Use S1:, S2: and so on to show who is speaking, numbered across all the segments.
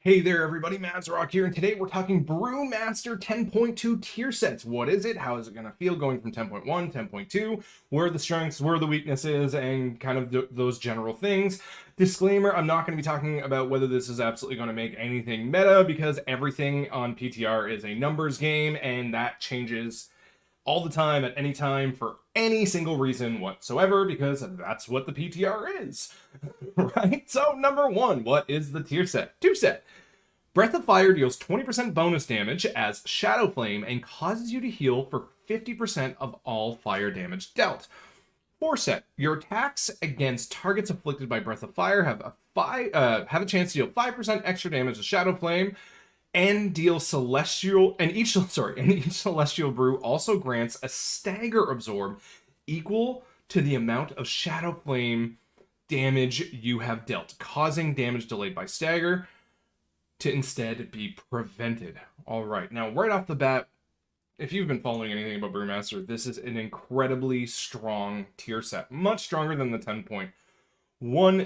S1: Hey there, everybody. Mazrock here, and today we're talking Brewmaster 10.2 tier sets. What is it? How is it going to feel going from 10.1, 10.2? Where are the strengths, where are the weaknesses, and kind of those general things. Disclaimer, I'm not going to be talking about whether this is absolutely going to make anything meta, because everything on PTR is a numbers game, and that changes all the time, at any time, for any single reason whatsoever, because that's what the PTR is, right? So, number one, what is the tier set? 2 set. Breath of Fire deals 20% bonus damage as Shadow Flame and causes you to heal for 50% of all fire damage dealt. 4 set. Your attacks against targets afflicted by Breath of Fire have a chance to deal 5% extra damage to Shadow Flame, and deal celestial and each celestial brew also grants a stagger absorb equal to the amount of Shadow Flame damage you have dealt, causing damage delayed by stagger to instead be prevented. All right, now right off the bat, if you've been following anything about Brewmaster, this is an incredibly strong tier set, much stronger than the 10.1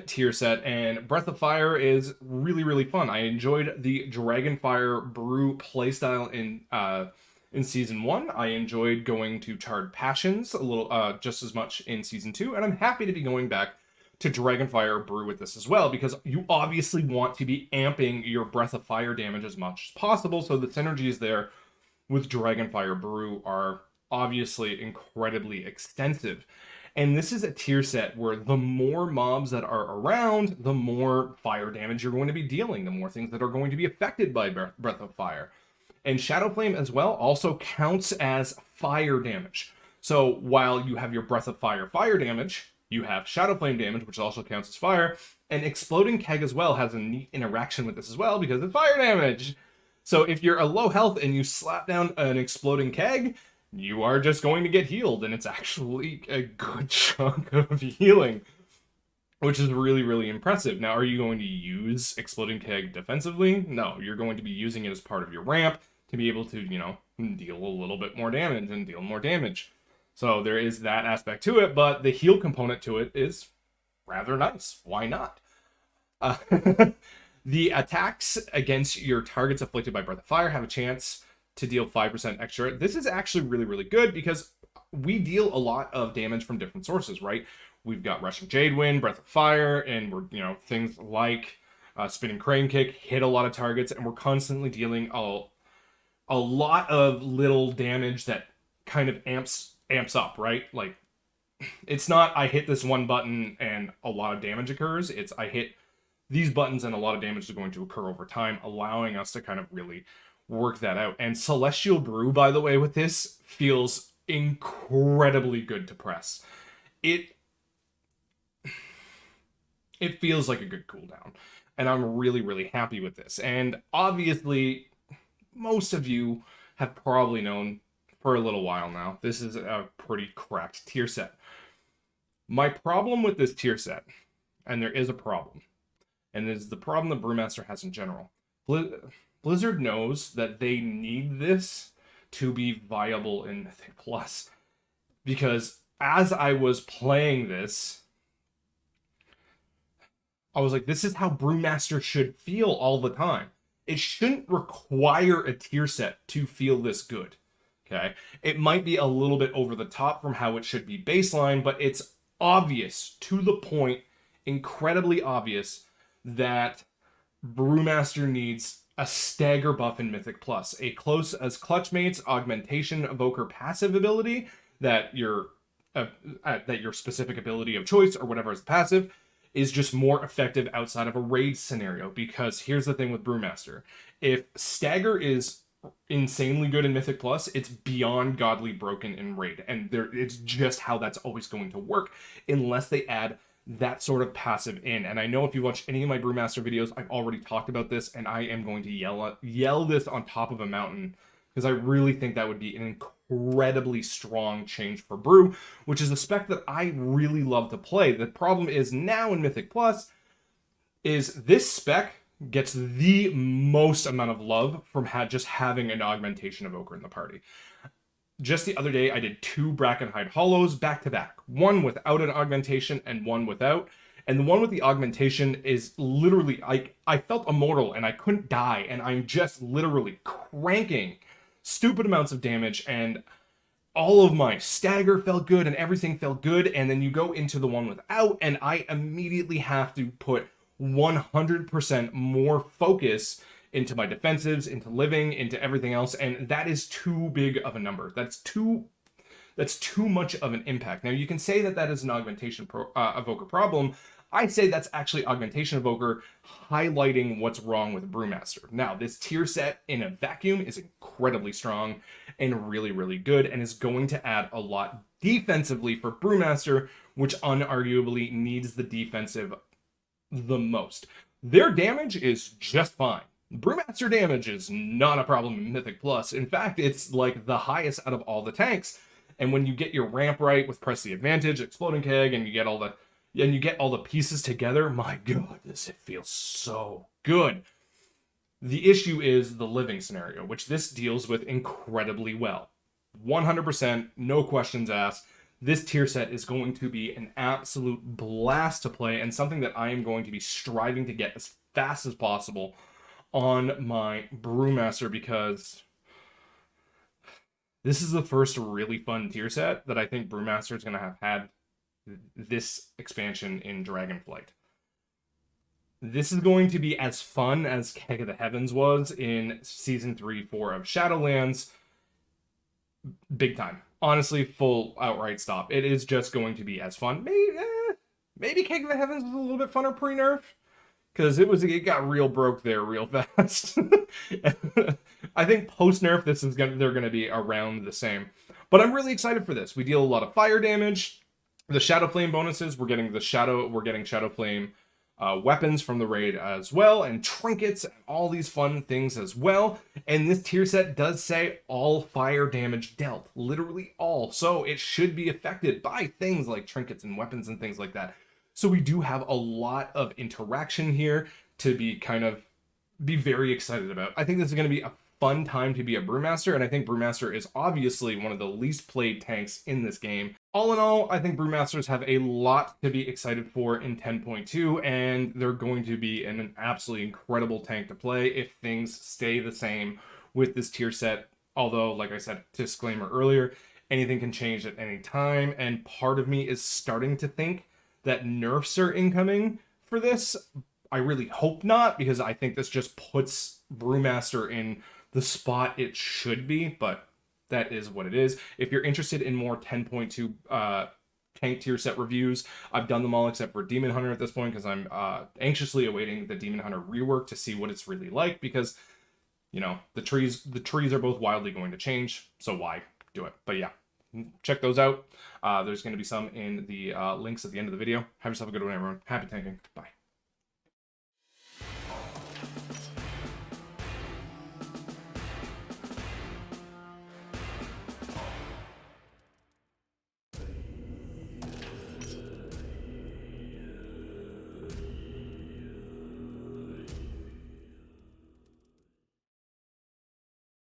S1: tier set, and Breath of Fire is really, really fun. I enjoyed the Dragonfire brew playstyle in season 1. I enjoyed going to Charred Passions a little just as much in season 2, and I'm happy to be going back to Dragonfire brew with this as well, because you obviously want to be amping your Breath of Fire damage as much as possible, so the synergies there with Dragonfire brew are obviously incredibly extensive. And this is a tier set where the more mobs that are around, the more fire damage you're going to be dealing, the more things that are going to be affected by Breath of Fire. And Shadow Flame as well also counts as fire damage. So while you have your Breath of Fire damage, you have Shadow Flame damage, which also counts as fire, and Exploding Keg as well has a neat interaction with this as well because it's fire damage. So if you're a low health and you slap down an Exploding Keg, you are just going to get healed, and it's actually a good chunk of healing, which is really, really impressive. Now, are you going to use Exploding Keg defensively? No, you're going to be using it as part of your ramp to be able to, deal a little bit more damage and deal more damage. So there is that aspect to it, but the heal component to it is rather nice. Why not? The attacks against your targets afflicted by Breath of Fire have a chance to deal 5% extra. This is actually really, really good because we deal a lot of damage from different sources, right? We've got Rushing Jadewind, Breath of Fire, and we're, things like Spinning Crane Kick hit a lot of targets, and we're constantly dealing a lot of little damage that kind of amps up, right? Like, it's not I hit this one button and a lot of damage occurs. It's I hit these buttons and a lot of damage is going to occur over time, allowing us to kind of really work that out. And Celestial Brew, by the way, with this feels incredibly good to press. It feels like a good cooldown, and I'm really, really happy with this. And obviously, most of you have probably known for a little while now, this is a pretty cracked tier set. My problem with this tier set, and there is a problem, and it is the problem that Brewmaster has in general. Blizzard knows that they need this to be viable in Mythic Plus, because as I was playing this, I was like, this is how Brewmaster should feel all the time. It shouldn't require a tier set to feel this good, okay? It might be a little bit over the top from how it should be baseline, but it's obvious, to the point, incredibly obvious, that Brewmaster needs a stagger buff in Mythic Plus, a close as Clutchmate's Augmentation Evoker passive ability that your specific ability of choice, or whatever is the passive, is just more effective outside of a raid scenario. Because here's the thing with Brewmaster. If stagger is insanely good in Mythic Plus, it's beyond godly broken in raid. And it's just how that's always going to work unless they add that sort of passive in. And I know if you watch any of my Brewmaster videos, I've already talked about this, and I am going to yell this on top of a mountain, because I really think that would be an incredibly strong change for Brew, which is a spec that I really love to play. The problem is now in Mythic Plus is this spec gets the most amount of love from just having an Augmentation Evoker in the party. Just the other day, I did 2 Brackenhide Hollows back to back. One without an augmentation and one without. And the one with the augmentation is literally, I felt immortal and I couldn't die, and I'm just literally cranking stupid amounts of damage, and all of my stagger felt good and everything felt good. And then you go into the one without, and I immediately have to put 100% more focus into my defensives, into living, into everything else, and that is too big of a number. That's too much of an impact. Now, you can say that that is an augmentation evoker problem. I say that's actually augmentation evoker highlighting what's wrong with Brewmaster. Now, this tier set in a vacuum is incredibly strong and really, really good, and is going to add a lot defensively for Brewmaster, which unarguably needs the defensive the most. Their damage is just fine. Brewmaster damage is not a problem in Mythic Plus. In fact, it's like the highest out of all the tanks. And when you get your ramp right with Press the Advantage, Exploding Keg, and you get all the pieces together, my god, it feels so good. The issue is the living scenario, which this deals with incredibly well. 100%, no questions asked. This tier set is going to be an absolute blast to play, and something that I am going to be striving to get as fast as possible on my Brewmaster, because this is the first really fun tier set that I think Brewmaster is going to have had this expansion in Dragonflight. This is going to be as fun as Keg of the Heavens was in Season 3-4 of Shadowlands. Big time. Honestly, full outright stop. It is just going to be as fun. Maybe Keg of the Heavens was a little bit funner pre-nerf, because it got real broke there real fast. I think post-nerf, they're going to be around the same. But I'm really excited for this. We deal a lot of fire damage. The Shadow Flame bonuses, we're getting Shadow Flame weapons from the raid as well, and trinkets, and all these fun things as well. And this tier set does say all fire damage dealt, literally all. So it should be affected by things like trinkets and weapons and things like that. So we do have a lot of interaction here to be very excited about. I think this is going to be a fun time to be a Brewmaster, and I think Brewmaster is obviously one of the least played tanks in this game. All in all, I think Brewmasters have a lot to be excited for in 10.2, and they're going to be an absolutely incredible tank to play if things stay the same with this tier set. Although, like I said, disclaimer earlier, anything can change at any time, and part of me is starting to think that nerfs are incoming for this. I really hope not, because I think this just puts Brewmaster in the spot it should be, but that is what it is. If you're interested in more 10.2 tank tier set reviews, I've done them all except for Demon Hunter at this point, because I'm anxiously awaiting the Demon Hunter rework to see what it's really like, because, you know, the trees are both wildly going to change, so why do it? But yeah, check those out. There's going to be some in the links at the end of the video. Have yourself a good one, everyone. Happy tanking. Bye.